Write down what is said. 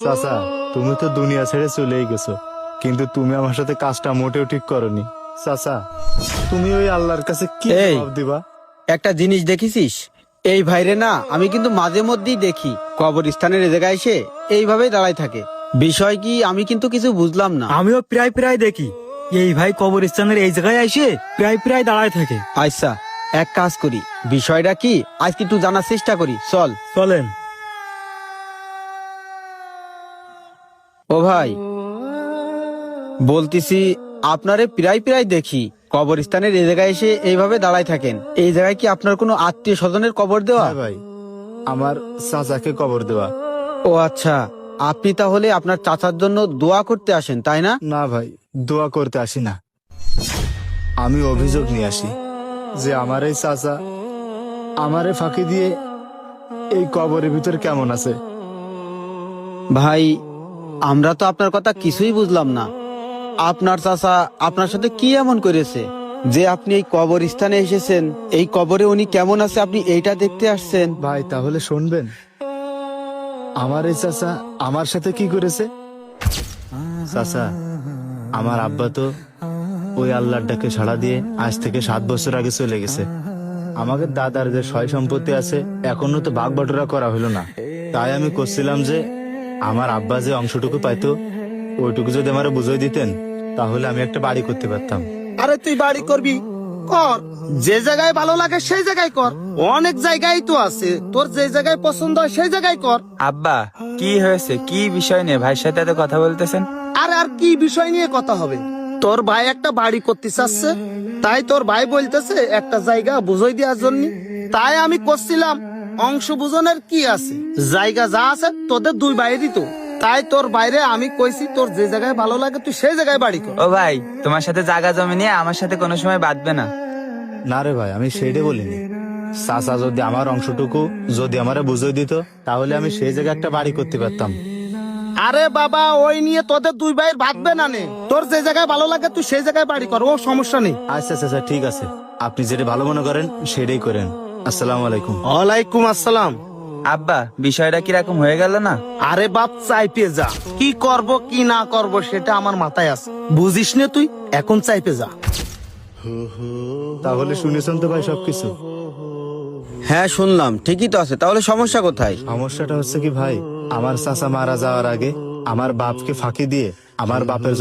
চাচা, তুমি তো দুনিয়া ছেড়ে চলেই গেছো, কিন্তু তুমি আমার সাথে কাজটা মোটেও ঠিক করনি। চাচা, তুমি ওই আল্লাহর কাছে কি এই। জবাব দিবা? একটা জিনিস দেখেছিস, এই ভাইরে না আমি কিন্তু মাঝে মধ্যেই দেখি কবরস্থানের এ জায়গায় এসে এইভাবেই দাঁড়ায় থাকে। বিষয় কি আমি কিন্তু কিছু বুঝলাম না। আমিও প্রায় প্রায় দেখি এই ভাই কবরস্থানের এই জায়গায় এসে প্রায় প্রায় দাঁড়ায় থাকে। আচ্ছা, এক কাজ করি, বিষয়টা কি আজকে একটু জানার চেষ্টা করি, চল। চলেন। ও ভাই, বলতেছি আপনারে প্রায় প্রায় দেখি কবরস্থানের এই জায়গায় এসে এইভাবে দাঁড়ায় থাকেন। এই জায়গায় কি আপনার কোনো আত্মীয় স্বজনের কবর দেওয়া? হ্যাঁ ভাই, আমার চাচাকে কবর দেওয়া। ও আচ্ছা, আপনি তাহলে আপনার চাচার জন্য দোয়া করতে আসেন, তাই না? না ভাই, দোয়া করতে আসি না, আমি অভিযোগ নিয়ে আসি যে আমার এই চাচা আমারে ফাঁকি দিয়ে এই কবরের ভিতর কেমন আছে। ভাই, আমরা তো আপনার কথা কিছুই বুঝলাম না। আপনার চাচা আপনার সাথে কি এমন করেছে যে আপনি এই কবরস্থানে এসেছেন? এই কবরে উনি কেমন আছে আপনি এইটা দেখতে আসছেন? ভাই তাহলে শুনবেন, আমার এই চাচা আমার সাথে কি করেছে। চাচা, আমার আব্বা তো ওই আল্লাহর ডাকে সাড়া দিয়ে আজ থেকে 7 বছর আগে চলে গেছে। আমাদের দাদার যে সয় সম্পত্তি আছে এখনো তো ভাগ বাটোয়ারা করা হলো না। তাই আমি করছিলাম যে আমার আব্বা যে অংশটুকু পাইতো ওইটুকু যদি আমার বুঝিয়ে দিতেন তাহলে আমি একটা বাড়ি করতে পারতাম। আরে তুই বাড়ি করবি, কর। যে জায়গায় ভালো লাগে সেই জায়গায় কর। অনেক জায়গায় তো আছে, তোর যে জায়গায় পছন্দ হয় সেই জায়গায় কর। আব্বা, কি হয়েছে? কি বিষয় নিয়ে ভাইয়ের সাথে এত কথা বলতেছেন? আরে আর কি বিষয় নিয়ে কথা হবে? তোর ভাই একটা বাড়ি করতে চাচ্ছে, তাই তোর ভাই বলতেছে একটা জায়গা বুঝাই দেওয়ার জন্য। তাই আমি করছিলাম, অংশ বুঝনের কি আছে, জায়গা যা আছে তোদের দুই ভাইয়েরই তো। তাই তোর বাইরে আমি কইছি তোর যে জায়গায় ভালো লাগে তুই সেই জায়গায় বাড়ি কর। ও ভাই, তোমার সাথে জায়গা জমি নিয়ে আমার সাথে কোনো সময় বাঁধবে না। না রে ভাই, আমি সেইটাই বলিনি। চাচা যদি আমার অংশটুকু যদি আমারে বুঝিয়ে দিত তাহলে আমি সেই জায়গায় একটা বাড়ি করতে পারতাম। আরে বাবা, ওই নিয়ে তোদের দুই ভাইয়ের বাঁধবে না নে। তোর যে জায়গায় ভালো লাগে তুই সেই জায়গায় বাড়ি কর, ও সমস্যা নেই। আচ্ছা চাচা, ঠিক আছে, আপনি যেটা ভালো মনে করেন সেটাই করেন। আসসালামু আলাইকুম। ওয়ালাইকুম আসসালাম। আব্বা, বিষয়টা কিরকম হয়ে গেল না? আরে বাপ, চাইপে যা, কি করব কি না করব সেটা আমার মাথায় আছে, বুঝিস নে তুই, এখন চাইপে যা। তাহলে শুনেছেন তো ভাই সবকিছু? হ্যাঁ শুনলাম, ঠিকই তো আছে। তাহলে সমস্যা কোথায়? সমস্যাটা হচ্ছে কি ভাই, আমার চাচা মারা যাওয়ার আগে আমার বাপকে ফাঁকি দিয়ে আমার বাপের